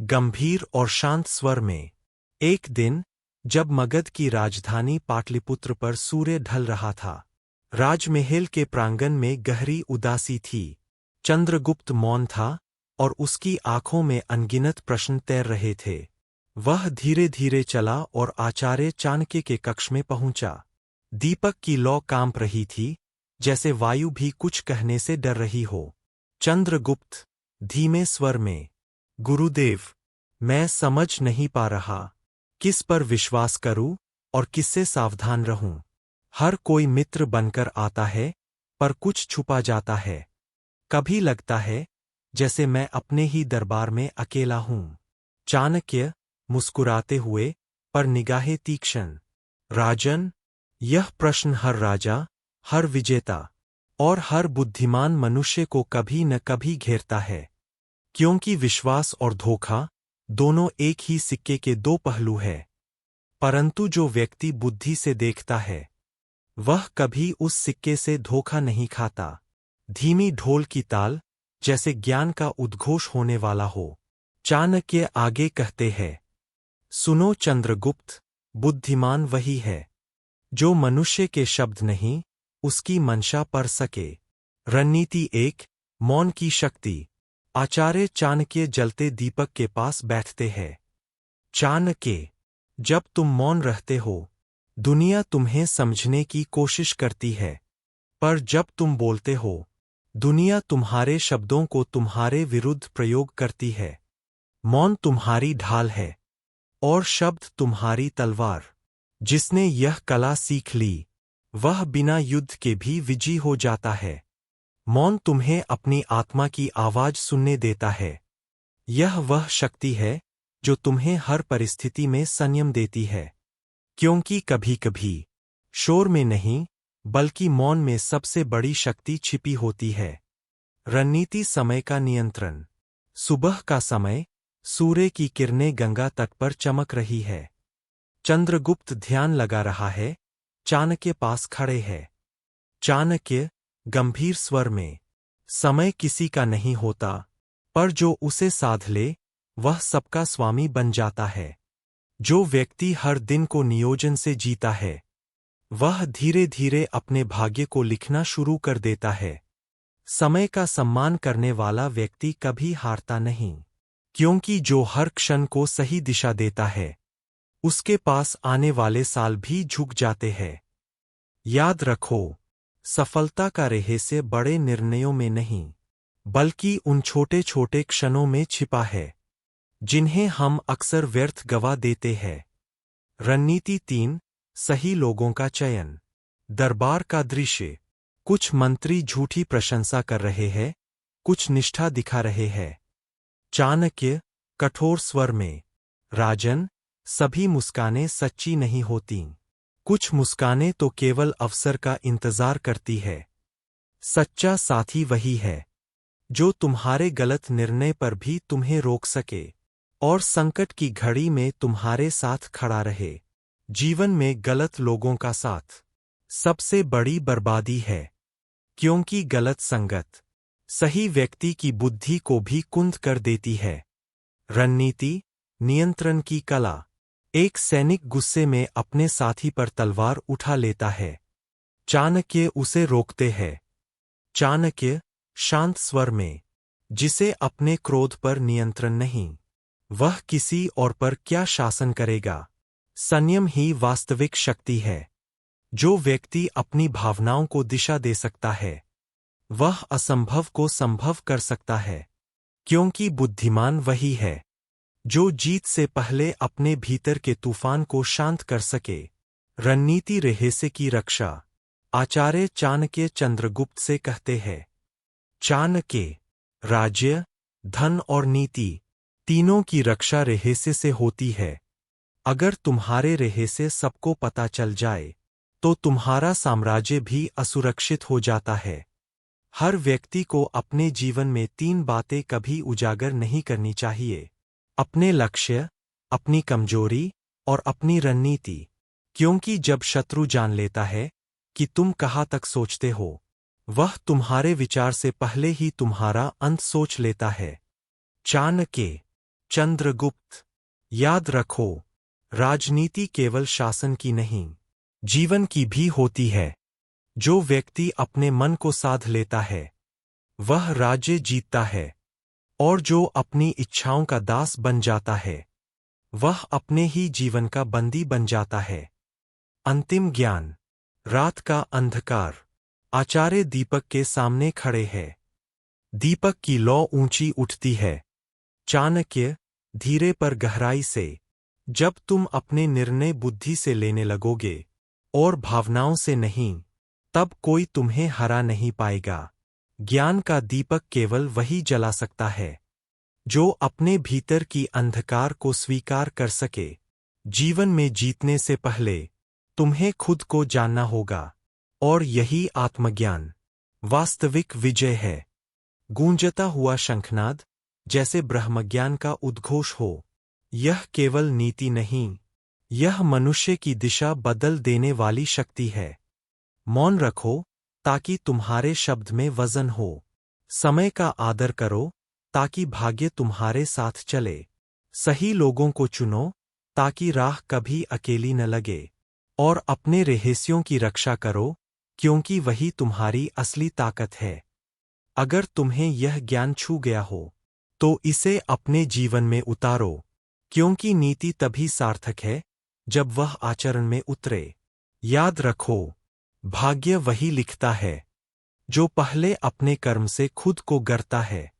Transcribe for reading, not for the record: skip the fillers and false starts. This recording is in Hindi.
गंभीर और शांत स्वर में। एक दिन, जब मगध की राजधानी पाटलिपुत्र पर सूर्य ढल रहा था, राजमहल के प्रांगण में गहरी उदासी थी। चंद्रगुप्त मौन था और उसकी आंखों में अनगिनत प्रश्न तैर रहे थे। वह धीरे धीरे चला और आचार्य चाणक्य के कक्ष में पहुंचा। दीपक की लौ कांप रही थी, जैसे वायु भी कुछ कहने से डर रही हो। चंद्रगुप्त धीमे स्वर में, गुरुदेव, मैं समझ नहीं पा रहा, किस पर विश्वास करूं और किससे सावधान रहूं। हर कोई मित्र बनकर आता है, पर कुछ छुपा जाता है। कभी लगता है जैसे मैं अपने ही दरबार में अकेला हूं। चाणक्य मुस्कुराते हुए, पर निगाहें तीक्ष्ण। राजन, यह प्रश्न हर राजा, हर विजेता और हर बुद्धिमान मनुष्य को कभी न कभी घेरता है, क्योंकि विश्वास और धोखा दोनों एक ही सिक्के के दो पहलू हैं। परंतु जो व्यक्ति बुद्धि से देखता है, वह कभी उस सिक्के से धोखा नहीं खाता। धीमी ढोल की ताल, जैसे ज्ञान का उद्घोष होने वाला हो। चाणक्य आगे कहते हैं, सुनो चंद्रगुप्त, बुद्धिमान वही है जो मनुष्य के शब्द नहीं, उसकी मंशा पढ़ सके। रणनीति एक, मौन की शक्ति। आचार्य चाणक्य जलते दीपक के पास बैठते हैं। चाणक्य, जब तुम मौन रहते हो, दुनिया तुम्हें समझने की कोशिश करती है, पर जब तुम बोलते हो, दुनिया तुम्हारे शब्दों को तुम्हारे विरुद्ध प्रयोग करती है। मौन तुम्हारी ढाल है और शब्द तुम्हारी तलवार। जिसने यह कला सीख ली, वह बिना युद्ध के भी विजयी हो जाता है। मौन तुम्हें अपनी आत्मा की आवाज सुनने देता है। यह वह शक्ति है जो तुम्हें हर परिस्थिति में संयम देती है, क्योंकि कभी-कभी शोर में नहीं, बल्कि मौन में सबसे बड़ी शक्ति छिपी होती है। रणनीति समय का नियंत्रण। सुबह का समय, सूर्य की किरणें गंगा तट पर चमक रही है। चंद्रगुप्त ध्यान लगा रहा है, चाणक्य पास खड़े है। चाणक्य गंभीर स्वर में, समय किसी का नहीं होता, पर जो उसे साध ले, वह सबका स्वामी बन जाता है। जो व्यक्ति हर दिन को नियोजन से जीता है, वह धीरे धीरे अपने भाग्य को लिखना शुरू कर देता है। समय का सम्मान करने वाला व्यक्ति कभी हारता नहीं, क्योंकि जो हर क्षण को सही दिशा देता है, उसके पास आने वाले साल भी झुक जाते हैं। याद रखो, सफलता का रहस्य बड़े निर्णयों में नहीं, बल्कि उन छोटे छोटे क्षणों में छिपा है, जिन्हें हम अक्सर व्यर्थ गवा देते हैं। रणनीति 3, सही लोगों का चयन। दरबार का दृश्य। कुछ मंत्री झूठी प्रशंसा कर रहे हैं, कुछ निष्ठा दिखा रहे हैं। चाणक्य कठोर स्वर में, राजन, सभी मुस्कानें सच्ची नहीं होतीं। कुछ मुस्कानें तो केवल अवसर का इंतजार करती है। सच्चा साथी वही है जो तुम्हारे गलत निर्णय पर भी तुम्हें रोक सके और संकट की घड़ी में तुम्हारे साथ खड़ा रहे। जीवन में गलत लोगों का साथ सबसे बड़ी बर्बादी है, क्योंकि गलत संगत सही व्यक्ति की बुद्धि को भी कुंद कर देती है। रणनीति नियंत्रण की कला। एक सैनिक गुस्से में अपने साथी पर तलवार उठा लेता है। चाणक्य उसे रोकते हैं। चाणक्य शांत स्वर में, जिसे अपने क्रोध पर नियंत्रण नहीं, वह किसी और पर क्या शासन करेगा। संयम ही वास्तविक शक्ति है। जो व्यक्ति अपनी भावनाओं को दिशा दे सकता है, वह असंभव को संभव कर सकता है, क्योंकि बुद्धिमान वही है जो जीत से पहले अपने भीतर के तूफान को शांत कर सके। रणनीति रहस्य की रक्षा। आचार्य चाणक्य चंद्रगुप्त से कहते हैं, चाणक्य, राज्य, धन और नीति तीनों की रक्षा रहस्य से होती है। अगर तुम्हारे रहस्य सबको पता चल जाए, तो तुम्हारा साम्राज्य भी असुरक्षित हो जाता है। हर व्यक्ति को अपने जीवन में 3 बातें कभी उजागर नहीं करनी चाहिए: अपने लक्ष्य, अपनी कमजोरी और अपनी रणनीति, क्योंकि जब शत्रु जान लेता है कि तुम कहाँ तक सोचते हो, वह तुम्हारे विचार से पहले ही तुम्हारा अंत सोच लेता है। चाणक्य चंद्रगुप्त। याद रखो, राजनीति केवल शासन की नहीं, जीवन की भी होती है। जो व्यक्ति अपने मन को साध लेता है, वह राज्य जीतता है, और जो अपनी इच्छाओं का दास बन जाता है, वह अपने ही जीवन का बंदी बन जाता है। अंतिम ज्ञान। रात का अंधकार। आचार्य दीपक के सामने खड़े हैं। दीपक की लौ ऊंची उठती है। चाणक्य, धीरे पर गहराई से। जब तुम अपने निर्णय बुद्धि से लेने लगोगे और भावनाओं से नहीं, तब कोई तुम्हें हरा नहीं पाएगा। ज्ञान का दीपक केवल वही जला सकता है जो अपने भीतर की अंधकार को स्वीकार कर सके। जीवन में जीतने से पहले तुम्हें खुद को जानना होगा, और यही आत्मज्ञान, वास्तविक विजय है। गूंजता हुआ शंखनाद, जैसे ब्रह्मज्ञान का उद्घोष हो। यह केवल नीति नहीं, यह मनुष्य की दिशा बदल देने वाली शक्ति है। मौन रखो ताकि तुम्हारे शब्द में वजन हो। समय का आदर करो ताकि भाग्य तुम्हारे साथ चले। सही लोगों को चुनो ताकि राह कभी अकेली न लगे। और अपने रहस्यों की रक्षा करो, क्योंकि वही तुम्हारी असली ताकत है। अगर तुम्हें यह ज्ञान छू गया हो, तो इसे अपने जीवन में उतारो, क्योंकि नीति तभी सार्थक है जब वह आचरण में उतरे। याद रखो, भाग्य वही लिखता है जो पहले अपने कर्म से खुद को गढ़ता है।